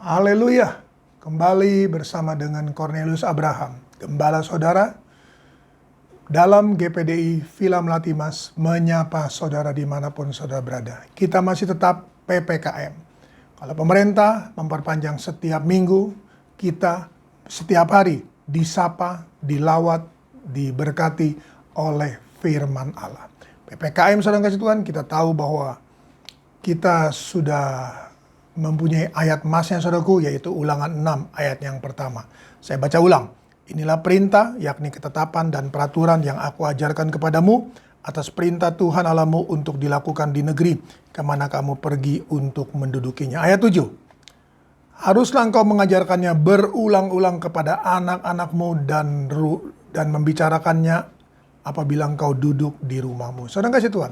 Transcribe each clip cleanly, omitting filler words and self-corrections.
Haleluya. Kembali bersama dengan Cornelius Abraham, Gembala Saudara, dalam GPDI Villa Melati Mas, menyapa saudara dimanapun saudara berada. Kita masih tetap PPKM. Kalau pemerintah memperpanjang setiap minggu, kita setiap hari disapa, dilawat, diberkati oleh firman Allah. PPKM saudara kasih Tuhan, kita tahu bahwa kita sudah mempunyai ayat emasnya saudaraku, yaitu Ulangan 6 ayat yang pertama. Saya baca ulang. Inilah perintah, yakni ketetapan dan peraturan yang aku ajarkan kepadamu atas perintah Tuhan Allahmu untuk dilakukan di negeri kemana kamu pergi untuk mendudukinya. Ayat 7. Haruslah engkau mengajarkannya berulang-ulang kepada anak-anakmu dan membicarakannya apabila engkau duduk di rumahmu. Saudara kasih Tuhan,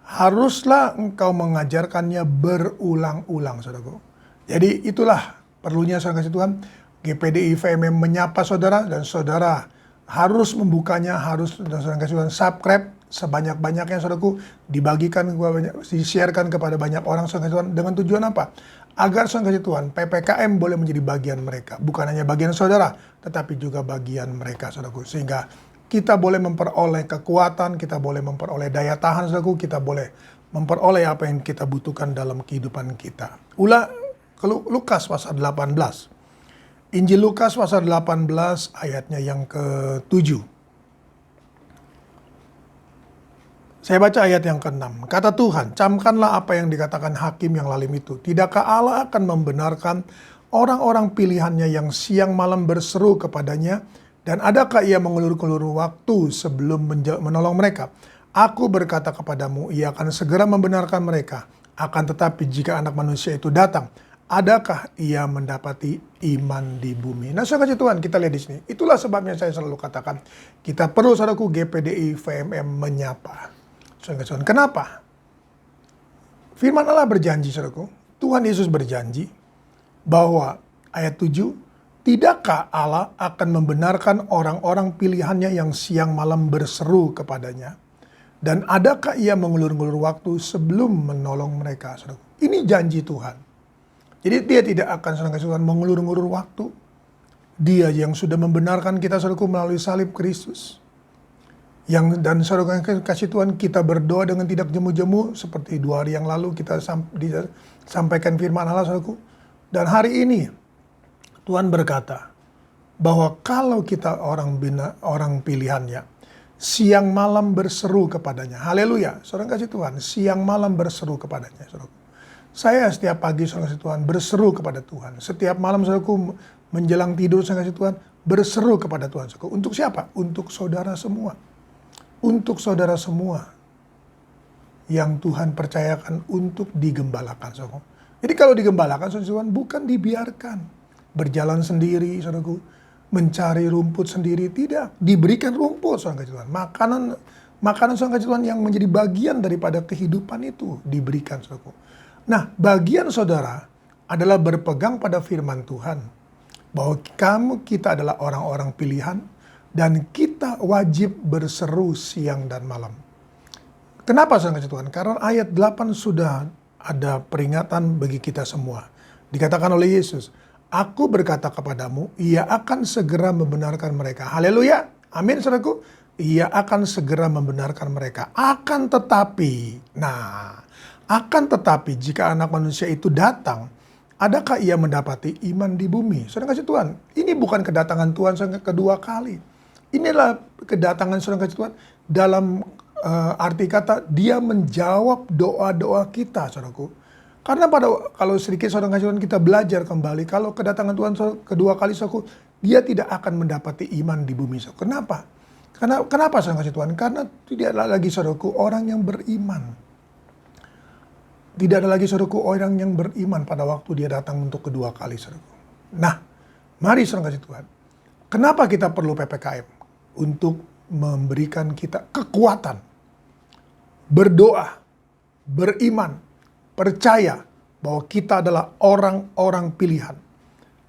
haruslah engkau mengajarkannya berulang-ulang, saudaraku. Jadi itulah perlunya saudara kasih Tuhan, GPDI VMM menyapa saudara, dan saudara harus membukanya, harus saudara kasih Tuhan subscribe sebanyak-banyaknya saudaraku, dibagikan, di-sharekan kepada banyak orang saudara kasih Tuhan, dengan tujuan apa? Agar saudara kasih Tuhan, PPKM boleh menjadi bagian mereka, bukan hanya bagian saudara, tetapi juga bagian mereka saudaraku, sehingga kita boleh memperoleh kekuatan, kita boleh memperoleh daya tahan, saudaraku, kita boleh memperoleh apa yang kita butuhkan dalam kehidupan kita. Lukas pasal 18. Injil Lukas pasal 18 ayatnya yang ke-7. Saya baca ayat yang ke-6. Kata Tuhan, camkanlah apa yang dikatakan hakim yang lalim itu. Tidakkah Allah akan membenarkan orang-orang pilihannya yang siang malam berseru kepadanya? Dan adakah ia mengulur-ulur waktu sebelum menolong mereka? Aku berkata kepadamu, ia akan segera membenarkan mereka. Akan tetapi jika anak manusia itu datang, adakah ia mendapati iman di bumi? Nah, saudara Tuhan, kita lihat di sini. Itulah sebabnya saya selalu katakan, kita perlu saudaraku GPDI VMM menyapa. Saudara Tuhan, kenapa? Firman Allah berjanji, saudaraku. Tuhan Yesus berjanji bahwa ayat 7, tidakkah Allah akan membenarkan orang-orang pilihannya yang siang malam berseru kepadanya? Dan adakah ia mengulur-ngulur waktu sebelum menolong mereka? Saudaraku, ini janji Tuhan. Jadi dia tidak akan Tuhan mengulur-ngulur waktu. Dia yang sudah membenarkan kita saudaraku melalui salib Kristus. Dan saudara kasih Tuhan, kita berdoa dengan tidak jemu-jemu seperti 2 hari yang lalu kita sampaikan firman Allah saudaraku. Dan hari ini Tuhan berkata bahwa kalau kita orang pilihannya, siang malam berseru kepadanya. Haleluya, saudara kasih Tuhan, siang malam berseru kepadanya. Saudara. Saya setiap pagi saudara kasih Tuhan berseru kepada Tuhan. Setiap malam saudaraku menjelang tidur saudara kasih Tuhan berseru kepada Tuhan. Saudara. Untuk siapa? Untuk saudara semua. Untuk saudara semua yang Tuhan percayakan untuk digembalakan. Saudara. Jadi kalau digembalakan saudara Tuhan bukan dibiarkan berjalan sendiri, saudaraku, mencari rumput sendiri, tidak. Diberikan rumput, saudara Tuhan. Makanan saudara Tuhan yang menjadi bagian daripada kehidupan itu diberikan, saudaraku. Nah, bagian saudara adalah berpegang pada firman Tuhan, bahwa kita adalah orang-orang pilihan, dan kita wajib berseru siang dan malam. Kenapa, saudara Tuhan? Karena ayat 8 sudah ada peringatan bagi kita semua. Dikatakan oleh Yesus, aku berkata kepadamu, ia akan segera membenarkan mereka. Haleluya. Amin, saudaraku. Ia akan segera membenarkan mereka. Akan tetapi jika anak manusia itu datang, adakah ia mendapati iman di bumi? Saudara kasih Tuhan, ini bukan kedatangan Tuhan kedua kali. Inilah kedatangan saudara kasih Tuhan dalam arti kata dia menjawab doa-doa kita, saudaraku. Karena kalau sedikit saudara kasih Tuhan kita belajar kembali, kalau kedatangan Tuhan kedua kali saudaraku, dia tidak akan mendapati iman di bumi. Kenapa? Kenapa saudara kasih Tuhan? Karena tidak ada lagi saudaraku orang yang beriman. Tidak ada lagi saudaraku orang yang beriman pada waktu dia datang untuk kedua kali saudaraku. Nah, mari saudara kasih Tuhan. Kenapa kita perlu PPKM? Untuk memberikan kita kekuatan, berdoa, beriman, percaya bahwa kita adalah orang-orang pilihan.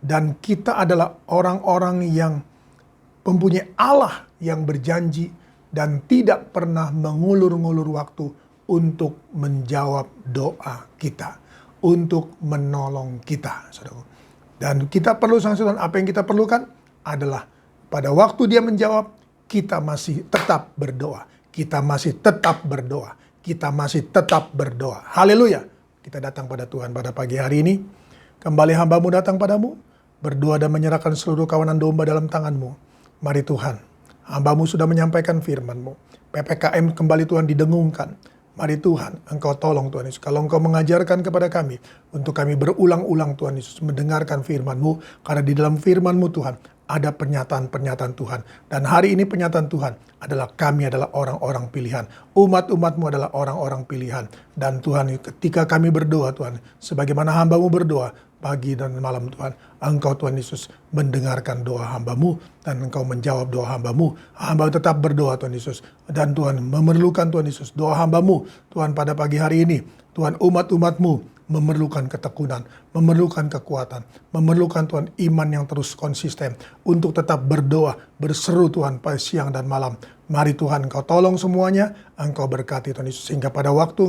Dan kita adalah orang-orang yang mempunyai Allah yang berjanji dan tidak pernah mengulur-ngulur waktu untuk menjawab doa kita, untuk menolong kita, saudara. Dan kita perlu sanksi Tuhan, apa yang kita perlukan adalah pada waktu dia menjawab, kita masih tetap berdoa. Kita masih tetap berdoa. Kita masih tetap berdoa. Haleluya. Kita datang pada Tuhan pada pagi hari ini. Kembali hamba-Mu datang padamu, berdoa dan menyerahkan seluruh kawanan domba dalam tangan-Mu. Mari Tuhan, hamba-Mu sudah menyampaikan firman-Mu. PPKM kembali Tuhan didengungkan. Mari Tuhan, Engkau tolong Tuhan Yesus. Kalau Engkau mengajarkan kepada kami, untuk kami berulang-ulang Tuhan Yesus, mendengarkan firman-Mu. Karena di dalam firman-Mu Tuhan, ada pernyataan-pernyataan Tuhan. Dan hari ini pernyataan Tuhan adalah kami adalah orang-orang pilihan. Umat-umat-Mu adalah orang-orang pilihan. Dan Tuhan, ketika kami berdoa Tuhan, sebagaimana hamba-Mu berdoa, pagi dan malam Tuhan, Engkau Tuhan Yesus mendengarkan doa hamba-Mu dan Engkau menjawab doa hamba-Mu. Hamba tetap berdoa Tuhan Yesus. Dan Tuhan memerlukan Tuhan Yesus doa hamba-Mu. Tuhan pada pagi hari ini, Tuhan umat-umat-Mu memerlukan ketekunan, memerlukan kekuatan, memerlukan Tuhan iman yang terus konsisten untuk tetap berdoa, berseru Tuhan pada siang dan malam. Mari Tuhan Engkau tolong semuanya, Engkau berkati Tuhan Yesus. Sehingga pada waktu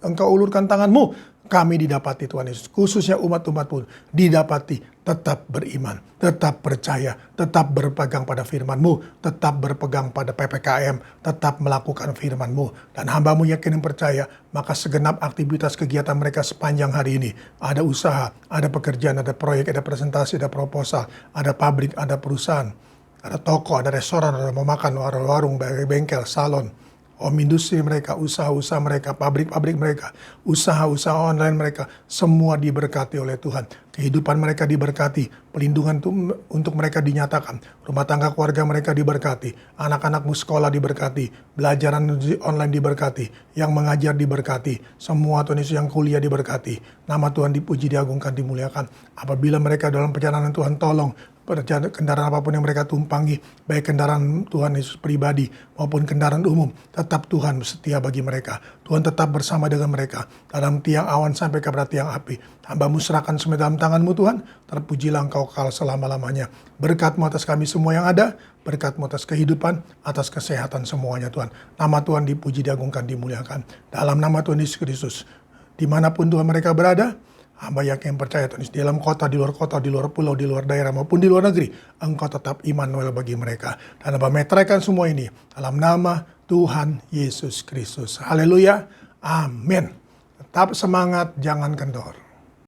Engkau ulurkan tangan-Mu, kami didapati Tuhan Yesus, khususnya umat-umat pun didapati tetap beriman, tetap percaya, tetap berpegang pada firman-Mu, tetap berpegang pada PPKM, tetap melakukan firman-Mu. Dan hamba-Mu yakin dan percaya, maka segenap aktivitas kegiatan mereka sepanjang hari ini, ada usaha, ada pekerjaan, ada proyek, ada presentasi, ada proposal, ada pabrik, ada perusahaan, ada toko, ada restoran, ada mau makan, ada warung, bengkel, salon, industri mereka, usaha-usaha mereka, pabrik-pabrik mereka, usaha-usaha online mereka, semua diberkati oleh Tuhan. Kehidupan mereka diberkati, pelindungan untuk mereka dinyatakan, rumah tangga keluarga mereka diberkati, anak-anakmu sekolah diberkati, belajaran online diberkati, yang mengajar diberkati, semua Tuhan Yesus yang kuliah diberkati. Nama Tuhan dipuji, diagungkan, dimuliakan. Apabila mereka dalam perjalanan Tuhan, tolong kendaraan apapun yang mereka tumpangi, baik kendaraan Tuhan Yesus pribadi maupun kendaraan umum, tetap Tuhan setia bagi mereka. Tuhan tetap bersama dengan mereka dalam tiang awan sampai kepada tiang api. Hamba-Mu serahkan semua dalam tangan-Mu Tuhan, terpujilah Engkau kekal selama-lamanya. Berkat-Mu atas kami semua yang ada, berkat-Mu atas kehidupan, atas kesehatan semuanya Tuhan. Nama Tuhan dipuji, diagungkan, dimuliakan. Dalam nama Tuhan Yesus Kristus, dimanapun Tuhan mereka berada, hamba yakin percaya Tuhan Yesus, di dalam kota, di luar pulau, di luar daerah maupun di luar negeri, Engkau tetap Immanuel bagi mereka. Dan hamba meteraikan semua ini dalam nama Tuhan Yesus Kristus. Haleluya. Amin. Tetap semangat, jangan kendor.